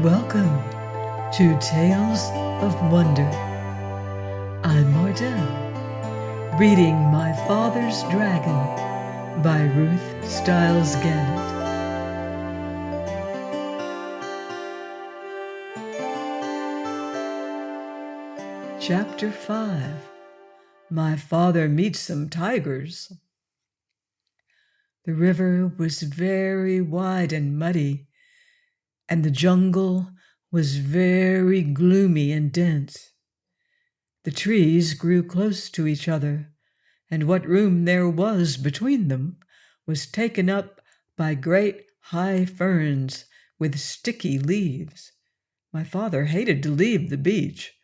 Welcome to Tales of Wonder. I'm Mardell, reading My Father's Dragon by Ruth Stiles Gannett. Chapter 5. My Father Meets Some Tigers. The river was very wide and muddy, and the jungle was very gloomy and dense. The trees grew close to each other, and what room there was between them was taken up by great high ferns with sticky leaves. My father hated to leave the beach,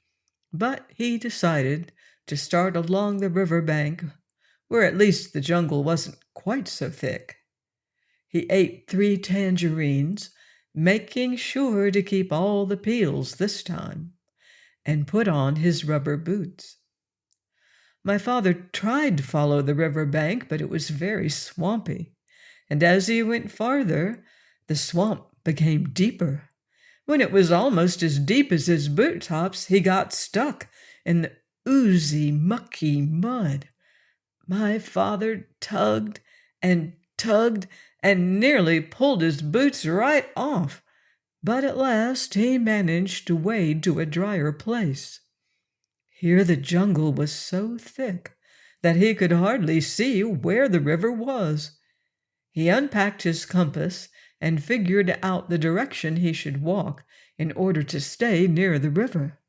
but he decided to start along the river bank, where at least the jungle wasn't quite so thick. He ate 3 tangerines, making sure to keep all the peels this time, and put on his rubber boots. My father tried to follow the river bank, but it was very swampy, and as he went farther, the swamp became deeper. When it was almost as deep as his boot tops, he got stuck in the oozy, mucky mud. My father tugged and tugged and nearly pulled his boots right off, but at last he managed to wade to a drier place. Here the jungle was so thick that he could hardly see where the river was. He unpacked his compass and figured out the direction he should walk in order to stay near the river.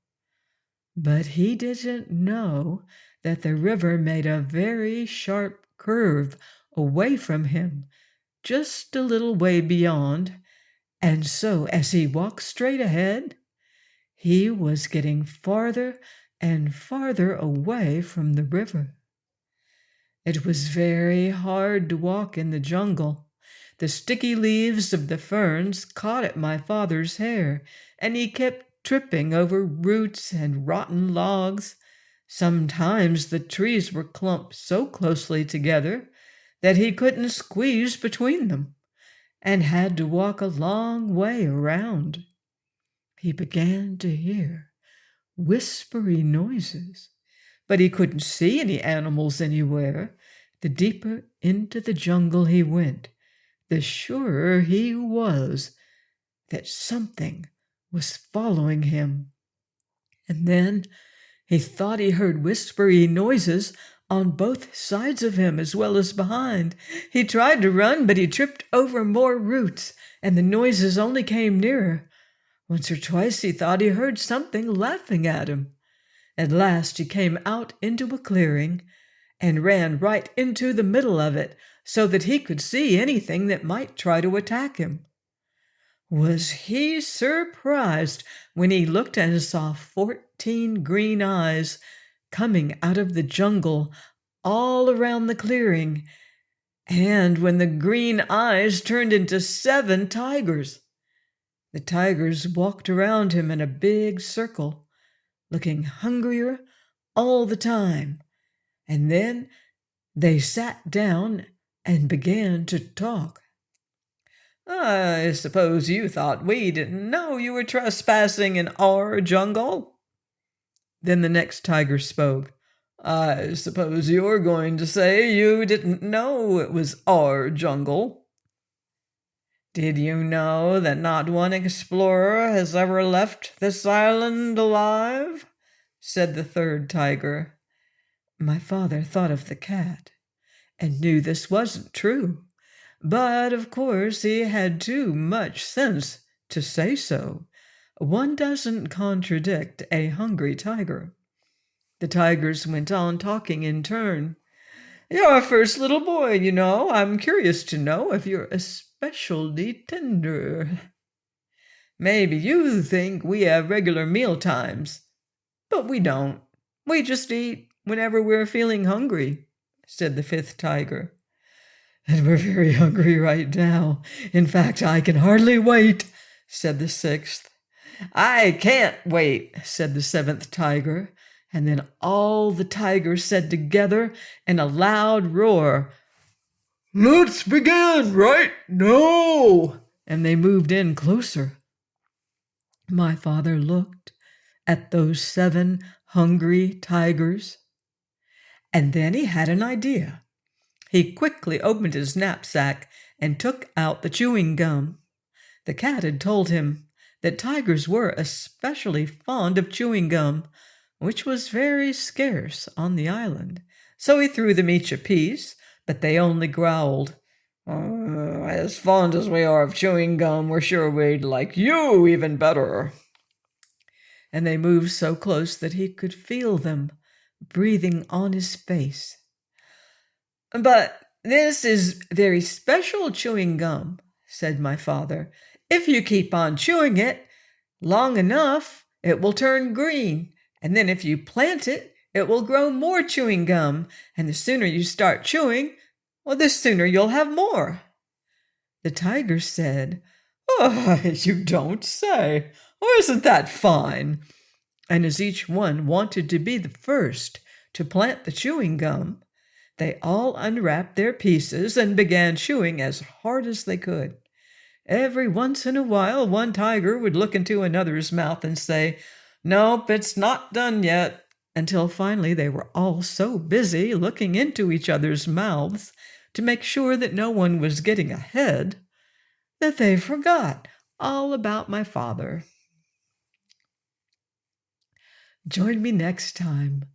But he didn't know that the river made a very sharp curve away from him, just a little way beyond, and so as he walked straight ahead, he was getting farther and farther away from the river. It was very hard to walk in the jungle. The sticky leaves of the ferns caught at my father's hair, and he kept tripping over roots and rotten logs. Sometimes the trees were clumped so closely together that he couldn't squeeze between them, and had to walk a long way around. He began to hear whispery noises, but he couldn't see any animals anywhere. The deeper into the jungle he went, the surer he was that something was following him. And then he thought he heard whispery noises on both sides of him as well as behind. He tried to run, but he tripped over more roots, and the noises only came nearer. Once or twice he thought he heard something laughing at him. At last he came out into a clearing and ran right into the middle of it so that he could see anything that might try to attack him. Was he surprised when he looked and saw 14 green eyes coming out of the jungle all around the clearing, and when the green eyes turned into 7 tigers. The tigers walked around him in a big circle, looking hungrier all the time, and then they sat down and began to talk. "I suppose you thought we didn't know you were trespassing in our jungle?" Then the next tiger spoke. "I suppose you're going to say you didn't know it was our jungle." "Did you know that not one explorer has ever left this island alive?" said the third tiger. My father thought of the cat and knew this wasn't true, but of course he had too much sense to say so. One doesn't contradict a hungry tiger. The tigers went on talking in turn. "You're our first little boy, you know. I'm curious to know if you're especially tender. Maybe you think we have regular meal times, but we don't. We just eat whenever we're feeling hungry," said the 5th tiger. "And we're very hungry right now. In fact, I can hardly wait," said the 6th. I can't wait, said the seventh tiger. And then all the tigers said together in a loud roar, "Let's begin right now!" And they moved in closer. My father looked at those 7 hungry tigers, and then he had an idea. He quickly opened his knapsack and took out the chewing gum. The cat had told him that tigers were especially fond of chewing gum, which was very scarce on the island. So he threw them each a piece, but they only growled, "As fond as we are of chewing gum, we're sure we'd like you even better." And they moved so close that he could feel them breathing on his face. "But this is very special chewing gum," said my father. "If you keep on chewing it long enough, it will turn green, and then if you plant it, it will grow more chewing gum, and the sooner you start chewing, well, the sooner you'll have more." The tiger said, "Oh, you don't say. Oh, isn't that fine?" And as each one wanted to be the first to plant the chewing gum, they all unwrapped their pieces and began chewing as hard as they could. Every once in a while, one tiger would look into another's mouth and say, "Nope, it's not done yet," until finally they were all so busy looking into each other's mouths to make sure that no one was getting ahead that they forgot all about my father. Join me next time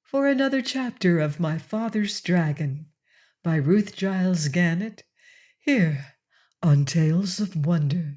for another chapter of My Father's Dragon by Ruth Giles Gannett, here on Tales of Wonder.